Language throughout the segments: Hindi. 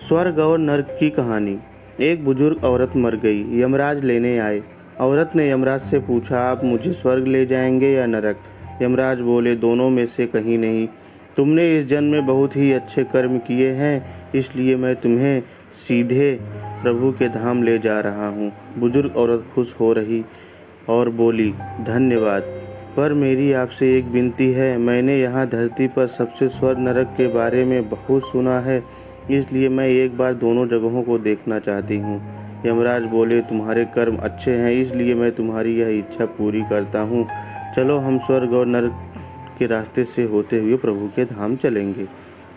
स्वर्ग और नरक की कहानी। एक बुजुर्ग औरत मर गई। यमराज लेने आए। औरत ने यमराज से पूछा, आप मुझे स्वर्ग ले जाएंगे या नरक? यमराज बोले, दोनों में से कहीं नहीं। तुमने इस जन्म में बहुत ही अच्छे कर्म किए हैं, इसलिए मैं तुम्हें सीधे प्रभु के धाम ले जा रहा हूँ। बुजुर्ग औरत खुश हो रही और बोली, धन्यवाद, पर मेरी आपसे एक विनती है। मैंने यहाँ धरती पर सबसे स्वर्ग नरक के बारे में बहुत सुना है, इसलिए मैं एक बार दोनों जगहों को देखना चाहती हूँ। यमराज बोले, तुम्हारे कर्म अच्छे हैं, इसलिए मैं तुम्हारी यह इच्छा पूरी करता हूँ। चलो, हम स्वर्ग और नरक के रास्ते से होते हुए प्रभु के धाम चलेंगे।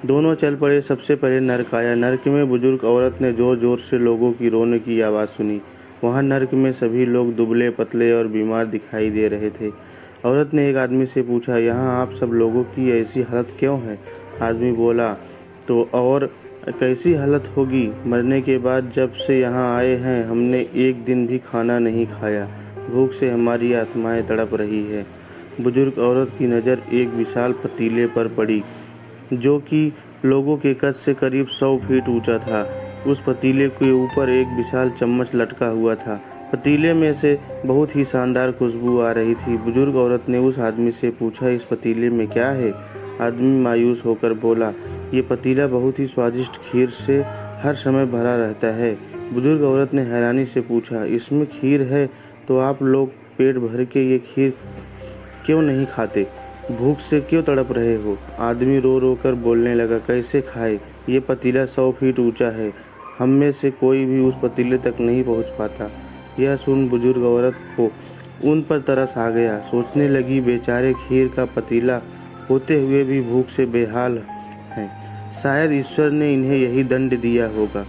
दोनों चल पड़े। सबसे पहले नरक आया। नरक में बुजुर्ग औरत ने जोर जोर से लोगों की रोने की आवाज़ सुनी। वहाँ नरक में सभी लोग दुबले पतले और बीमार दिखाई दे रहे थे। औरत ने एक आदमी से पूछा, यहाँ आप सब लोगों की ऐसी हालत क्यों है? आदमी बोला, तो और कैसी हालत होगी? मरने के बाद जब से यहाँ आए हैं, हमने एक दिन भी खाना नहीं खाया। भूख से हमारी आत्माएं तड़प रही है। बुजुर्ग औरत की नज़र एक विशाल पतीले पर पड़ी, जो कि लोगों के कद से करीब 100 फीट ऊंचा था। उस पतीले के ऊपर एक विशाल चम्मच लटका हुआ था। पतीले में से बहुत ही शानदार खुशबू आ रही थी। बुजुर्ग औरत ने उस आदमी से पूछा, इस पतीले में क्या है? आदमी मायूस होकर बोला, ये पतीला बहुत ही स्वादिष्ट खीर से हर समय भरा रहता है। बुजुर्ग औरत ने हैरानी से पूछा, इसमें खीर है तो आप लोग पेट भर के ये खीर क्यों नहीं खाते? भूख से क्यों तड़प रहे हो? आदमी रो रो कर बोलने लगा, कैसे खाए? ये पतीला 100 फीट ऊंचा है, हम में से कोई भी उस पतीले तक नहीं पहुंच पाता। यह सुन बुजुर्ग औरत को उन पर तरस आ गया। सोचने लगी, बेचारे खीर का पतीला होते हुए भी भूख से बेहाल हैं। शायद ईश्वर ने इन्हें यही दंड दिया होगा।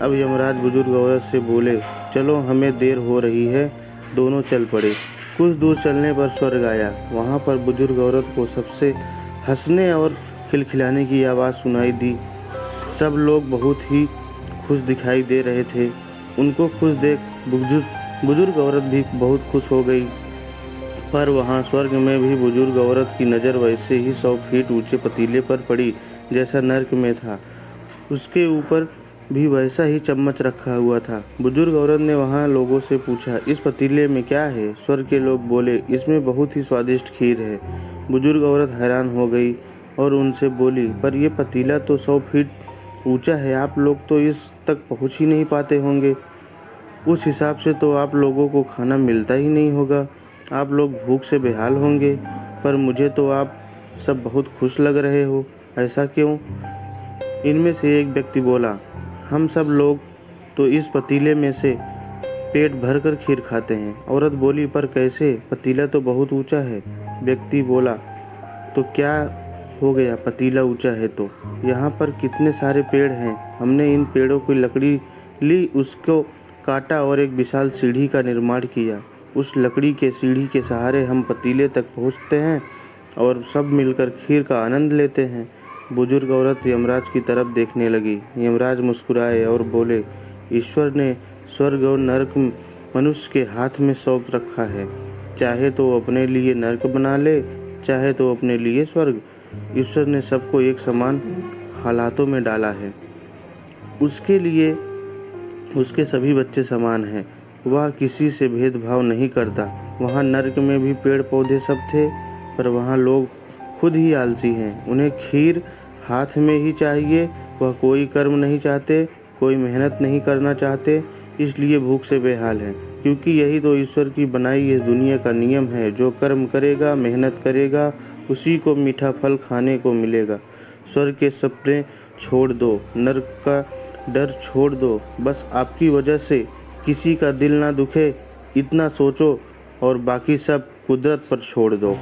अब यमराज बुजुर्ग औरत से बोले, चलो, हमें देर हो रही है। दोनों चल पड़े। कुछ दूर चलने पर स्वर्ग आया। वहाँ पर बुजुर्ग औरत को सबसे हंसने और खिलखिलाने की आवाज़ सुनाई दी। सब लोग बहुत ही खुश दिखाई दे रहे थे। उनको खुश देख बुजुर्ग औरत भी बहुत खुश हो गई। पर वहाँ स्वर्ग में भी बुजुर्ग औरत की नज़र वैसे ही 100 फीट ऊंचे पतीले पर पड़ी जैसा नरक में था। उसके ऊपर भी वैसा ही चम्मच रखा हुआ था। बुजुर्ग औरत ने वहाँ लोगों से पूछा, इस पतीले में क्या है? स्वर्ग के लोग बोले, इसमें बहुत ही स्वादिष्ट खीर है। बुजुर्ग औरत हैरान हो गई और उनसे बोली, पर यह पतीला तो 100 फीट ऊंचा है, आप लोग तो इस तक पहुँच ही नहीं पाते होंगे। उस हिसाब से तो आप लोगों को खाना मिलता ही नहीं होगा, आप लोग भूख से बेहाल होंगे। पर मुझे तो आप सब बहुत खुश लग रहे हो, ऐसा क्यों? इनमें से एक व्यक्ति बोला, हम सब लोग तो इस पतीले में से पेट भरकर खीर खाते हैं। औरत बोली, पर कैसे? पतीला तो बहुत ऊंचा है। व्यक्ति बोला, तो क्या हो गया, पतीला ऊंचा है तो यहाँ पर कितने सारे पेड़ हैं। हमने इन पेड़ों की लकड़ी ली, उसको काटा और एक विशाल सीढ़ी का निर्माण किया। उस लकड़ी के सीढ़ी के सहारे हम पतीले तक पहुँचते हैं और सब मिलकर खीर का आनंद लेते हैं। बुजुर्ग औरत यमराज की तरफ देखने लगी। यमराज मुस्कुराए और बोले, ईश्वर ने स्वर्ग और नरक मनुष्य के हाथ में सौंप रखा है। चाहे तो अपने लिए नरक बना ले, चाहे तो अपने लिए स्वर्ग। ईश्वर ने सबको एक समान हालातों में डाला है। उसके लिए उसके सभी बच्चे समान हैं। वह किसी से भेदभाव नहीं करता। वहाँ नरक में भी पेड़ पौधे सब थे, पर वहाँ लोग खुद ही आलसी हैं। उन्हें खीर हाथ में ही चाहिए। वह कोई कर्म नहीं चाहते, कोई मेहनत नहीं करना चाहते, इसलिए भूख से बेहाल हैं। क्योंकि यही तो ईश्वर की बनाई इस दुनिया का नियम है। जो कर्म करेगा, मेहनत करेगा, उसी को मीठा फल खाने को मिलेगा। स्वर्ग के सपने छोड़ दो, नरक का डर छोड़ दो। बस आपकी वजह से किसी का दिल ना दुखे, इतना सोचो और बाकी सब कुदरत पर छोड़ दो।